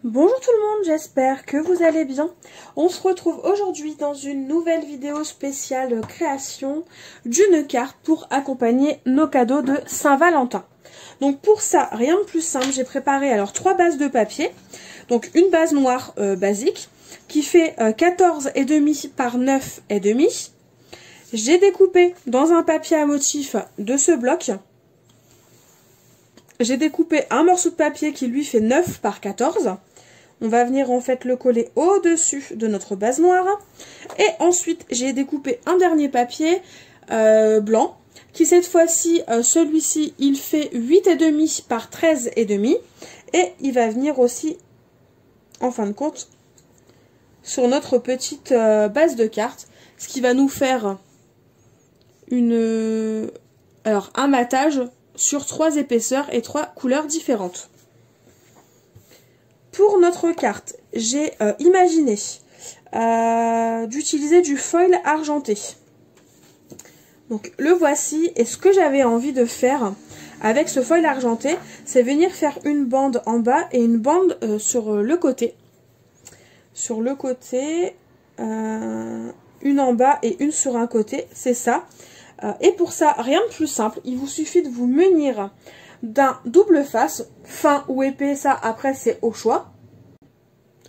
Bonjour tout le monde, j'espère que vous allez bien. On se retrouve aujourd'hui dans une nouvelle vidéo spéciale création d'une carte pour accompagner nos cadeaux de Saint-Valentin. Donc pour ça, rien de plus simple, j'ai préparé alors 3 bases de papier. Donc une base noire basique qui fait 14,5 par 9,5. J'ai découpé dans un papier à motif de ce bloc. J'ai découpé un morceau de papier qui lui fait 9 par 14. On va venir en fait le coller au-dessus de notre base noire. Et ensuite, j'ai découpé un dernier papier blanc, qui cette fois-ci, celui-ci, il fait 8,5 par 13,5. Et il va venir aussi, en fin de compte, sur notre petite base de cartes. Ce qui va nous faire un matage sur 3 épaisseurs et 3 couleurs différentes. Pour notre carte, j'ai imaginé d'utiliser du foil argenté. Donc le voici, et ce que j'avais envie de faire avec ce foil argenté, c'est venir faire une bande en bas et une bande sur le côté. Sur le côté, une en bas et une sur un côté, c'est ça. Et pour ça, rien de plus simple, il vous suffit de vous munir d'un double face, fin ou épais, ça après c'est au choix.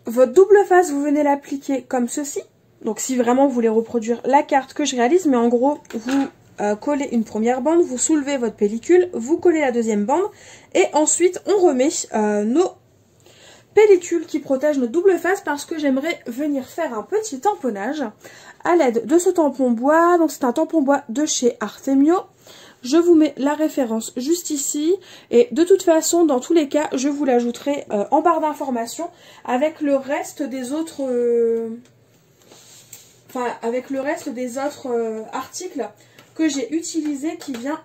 Votre double face, vous venez l'appliquer comme ceci. Donc si vraiment vous voulez reproduire la carte que je réalise, mais en gros, vous collez une première bande, vous soulevez votre pellicule, vous collez la deuxième bande, et ensuite on remet nos pellicules qui protègent notre double face, parce que j'aimerais venir faire un petit tamponnage à l'aide de ce tampon bois. Donc c'est un tampon bois de chez Artemio. Je vous mets la référence juste ici, et de toute façon, dans tous les cas, je vous l'ajouterai en barre d'informations avec le reste des autres, articles que j'ai utilisés qui viennent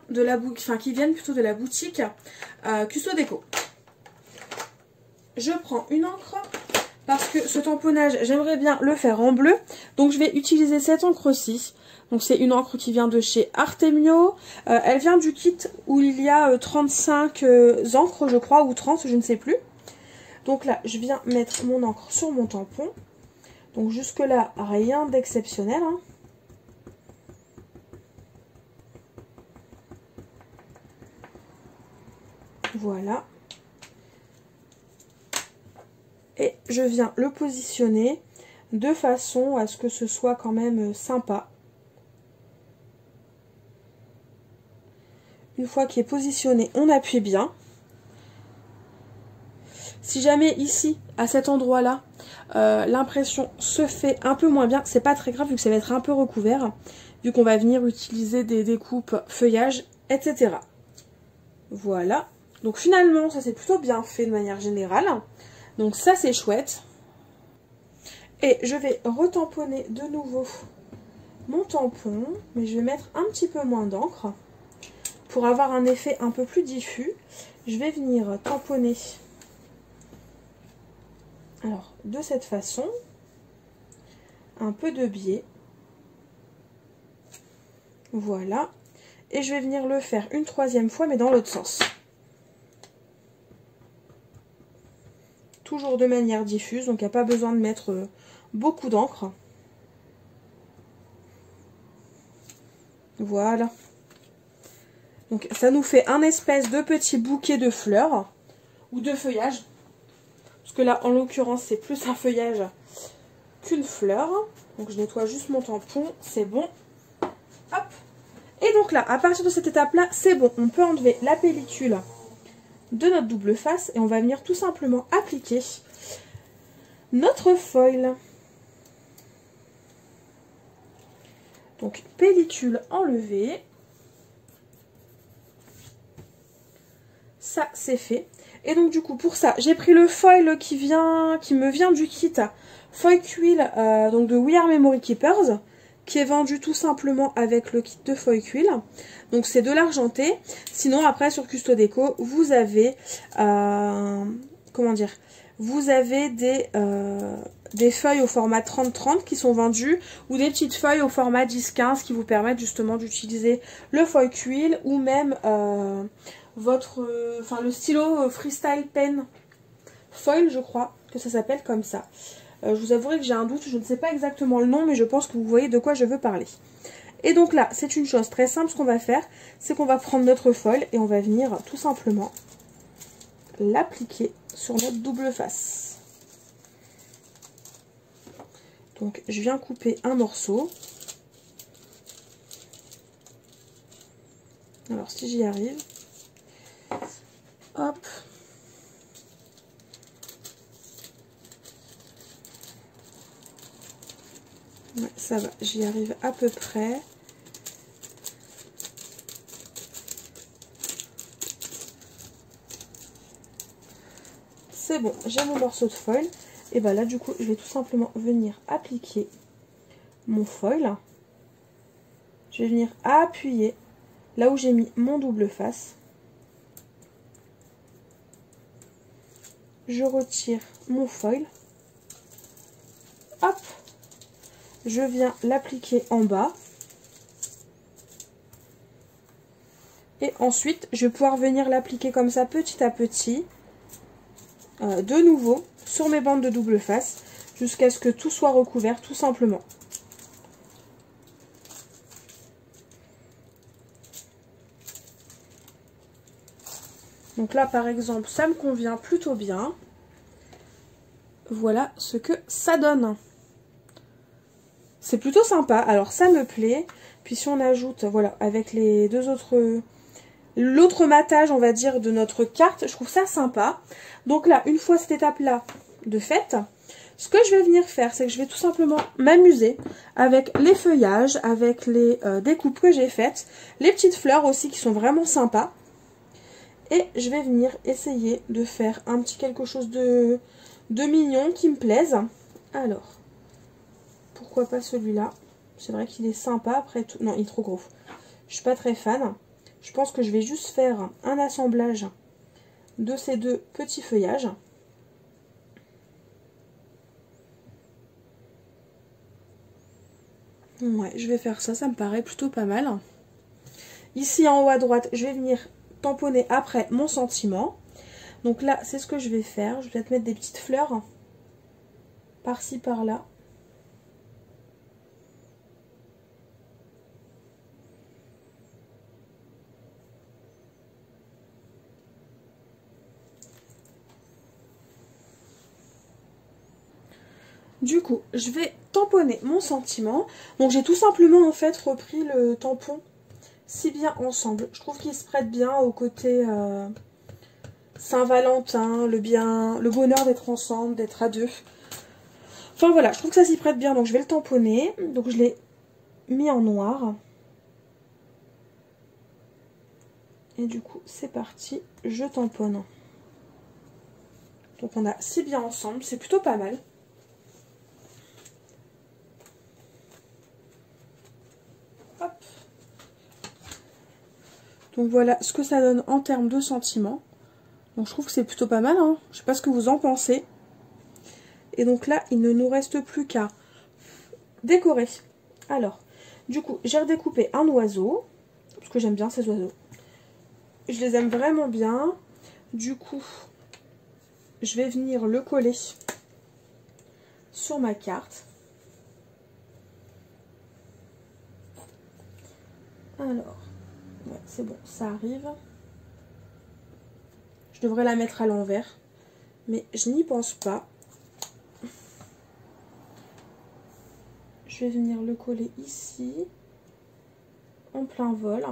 plutôt de la boutique Custo Déco. Je prends une encre parce que ce tamponnage, j'aimerais bien le faire en bleu, donc je vais utiliser cette encre-ci. Donc c'est une encre qui vient de chez Artemio. Elle vient du kit où il y a 35 encres, je crois, ou 30, je ne sais plus. Donc là, je viens mettre mon encre sur mon tampon. Donc jusque là, rien d'exceptionnel, hein. Voilà. Et je viens le positionner de façon à ce que ce soit quand même sympa. Une fois qu'il est positionné, on appuie bien. Si jamais ici, à cet endroit-là, l'impression se fait un peu moins bien, c'est pas très grave vu que ça va être un peu recouvert, vu qu'on va venir utiliser des découpes, feuillages, etc. Voilà. Donc finalement, ça c'est plutôt bien fait de manière générale. Donc ça c'est chouette. Et je vais retamponner de nouveau mon tampon, mais je vais mettre un petit peu moins d'encre. Pour avoir un effet un peu plus diffus, je vais venir tamponner alors de cette façon, un peu de biais, voilà, et je vais venir le faire une troisième fois mais dans l'autre sens, toujours de manière diffuse, donc il n'y a pas besoin de mettre beaucoup d'encre. Voilà. Donc ça nous fait un espèce de petit bouquet de fleurs ou de feuillage. Parce que là, en l'occurrence, c'est plus un feuillage qu'une fleur. Donc je nettoie juste mon tampon, c'est bon. Hop. Et donc là, à partir de cette étape-là, c'est bon. On peut enlever la pellicule de notre double face et on va venir tout simplement appliquer notre foil. Donc pellicule enlevée. Ça c'est fait. Et donc du coup pour ça j'ai pris le foil qui me vient du kit Foil Quill donc de We Are Memory Keepers, qui est vendu tout simplement avec le kit de Foil Quill. Donc c'est de l'argenté. Sinon après sur Custo Déco vous avez vous avez des feuilles au format 30-30 qui sont vendues, ou des petites feuilles au format 10-15 qui vous permettent justement d'utiliser le Foil Quill, ou même le stylo Freestyle Pen Foil, je crois que que ça s'appelle comme ça. Je vous avouerai que j'ai un doute, je ne sais pas exactement le nom, mais je pense que vous voyez de quoi je veux parler. Et donc là, c'est une chose très simple, ce qu'on va faire, c'est qu'on va prendre notre foil et on va venir tout simplement l'appliquer sur notre double face. Donc je viens couper un morceau. Alors si j'y arrive, hop. Ouais, ça va, j'y arrive à peu près. C'est bon, j'ai mon morceau de foil. Et bien là, du coup, je vais tout simplement venir appliquer mon foil. Je vais venir appuyer là où j'ai mis mon double face. Je retire mon foil. Hop! Je viens l'appliquer en bas. Et ensuite, je vais pouvoir venir l'appliquer comme ça petit à petit. De nouveau sur mes bandes de double face. Jusqu'à ce que tout soit recouvert tout simplement. Donc là, par exemple, ça me convient plutôt bien. Voilà ce que ça donne. C'est plutôt sympa, alors ça me plaît. Puis si on ajoute, voilà, avec les deux autres, l'autre matage, on va dire, de notre carte, je trouve ça sympa. Donc là, une fois cette étape-là de faite, ce que je vais venir faire, c'est que je vais tout simplement m'amuser avec les feuillages, avec les découpes que j'ai faites, les petites fleurs aussi qui sont vraiment sympas. Et je vais venir essayer de faire un petit quelque chose de mignon qui me plaise. Alors... pourquoi pas celui-là? C'est vrai qu'il est sympa après tout. Non, il est trop gros. Je suis pas très fan. Je pense que je vais juste faire un assemblage de ces deux petits feuillages. Ouais, je vais faire ça. Ça me paraît plutôt pas mal. Ici en haut à droite, je vais venir tamponner après mon sentiment. Donc là, c'est ce que je vais faire. Je vais peut-être mettre des petites fleurs par-ci, par-là. Du coup, je vais tamponner mon sentiment. Donc j'ai tout simplement en fait repris le tampon si bien ensemble. Je trouve qu'il se prête bien au côté Saint-Valentin, le bonheur d'être ensemble, d'être à deux. Enfin voilà, je trouve que ça s'y prête bien, donc je vais le tamponner. Donc je l'ai mis en noir. Et du coup, c'est parti, je tamponne. Donc on a si bien ensemble, c'est plutôt pas mal. Hop. Donc voilà ce que ça donne en termes de sentiments. Donc je trouve que c'est plutôt pas mal, hein. Je sais pas ce que vous en pensez. Et donc là, il ne nous reste plus qu'à décorer. Alors, du coup, j'ai redécoupé un oiseau, parce que j'aime bien ces oiseaux. Je les aime vraiment bien. Du coup, je vais venir le coller sur ma carte. Alors, ouais, c'est bon, ça arrive. Je devrais la mettre à l'envers, mais je n'y pense pas. Je vais venir le coller ici, en plein vol.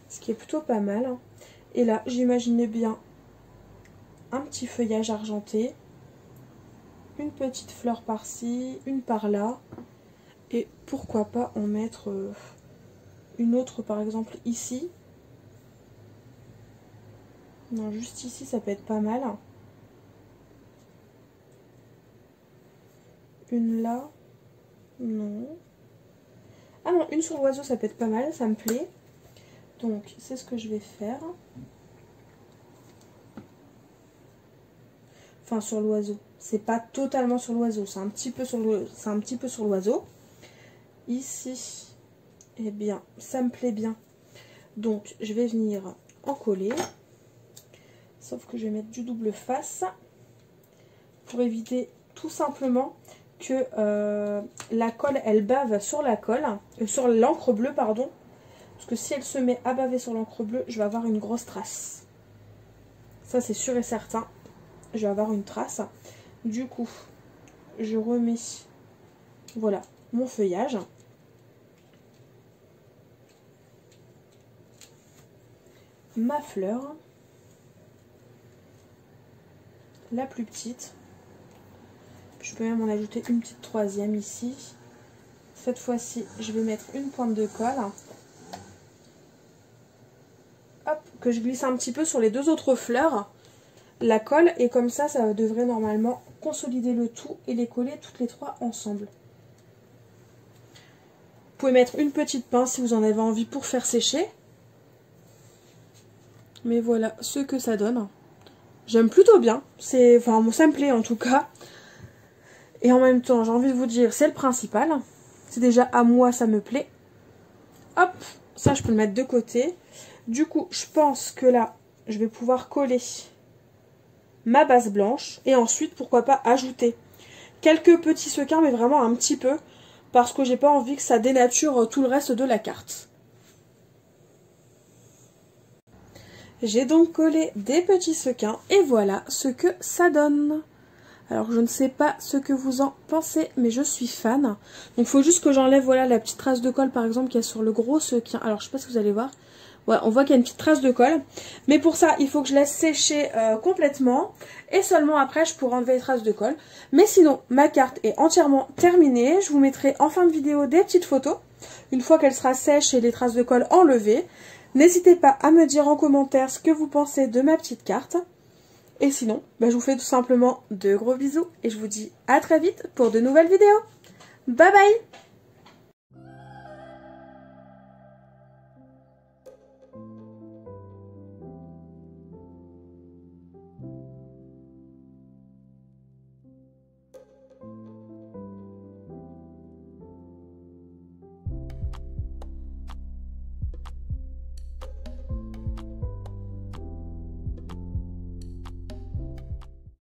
Ce qui est plutôt pas mal. Et là, j'imaginais bien un petit feuillage argenté, une petite fleur par-ci, une par-là. Et pourquoi pas en mettre une autre par exemple ici. Non, juste ici ça peut être pas mal. Une là. Non. Ah non, une sur l'oiseau ça peut être pas mal, ça me plaît. Donc c'est ce que je vais faire. Enfin sur l'oiseau. C'est pas totalement sur l'oiseau, c'est un petit peu sur l'oiseau. Ici, eh bien, ça me plaît bien. Donc, je vais venir en coller. Sauf que je vais mettre du double face pour éviter tout simplement que la colle, elle bave sur la colle, sur l'encre bleue, pardon. Parce que si elle se met à baver sur l'encre bleue, je vais avoir une grosse trace. Ça, c'est sûr et certain. Je vais avoir une trace. Du coup, je remets, voilà, mon feuillage. Ma fleur. La plus petite. Je peux même en ajouter une petite troisième ici. Cette fois-ci, je vais mettre une pointe de colle. Hop, que je glisse un petit peu sur les deux autres fleurs. La colle, et comme ça, ça devrait normalement consolider le tout et les coller toutes les trois ensemble. Vous pouvez mettre une petite pince si vous en avez envie pour faire sécher. Mais voilà ce que ça donne. J'aime plutôt bien. Enfin, ça me plaît en tout cas. Et en même temps, j'ai envie de vous dire, c'est le principal. C'est déjà à moi, ça me plaît. Hop, ça je peux le mettre de côté. Du coup, je pense que là, je vais pouvoir coller ma base blanche. Et ensuite, pourquoi pas ajouter quelques petits sequins, mais vraiment un petit peu. Parce que j'ai pas envie que ça dénature tout le reste de la carte. J'ai donc collé des petits sequins. Et voilà ce que ça donne. Alors je ne sais pas ce que vous en pensez, mais je suis fan. Donc il faut juste que j'enlève, voilà, la petite trace de colle par exemple qu'il y a sur le gros sequin. Alors je sais pas si vous allez voir. Ouais, on voit qu'il y a une petite trace de colle. Mais pour ça, il faut que je laisse sécher complètement. Et seulement après, je pourrai enlever les traces de colle. Mais sinon, ma carte est entièrement terminée. Je vous mettrai en fin de vidéo des petites photos. Une fois qu'elle sera sèche et les traces de colle enlevées. N'hésitez pas à me dire en commentaire ce que vous pensez de ma petite carte. Et sinon, je vous fais tout simplement de gros bisous et je vous dis à très vite pour de nouvelles vidéos. Bye bye!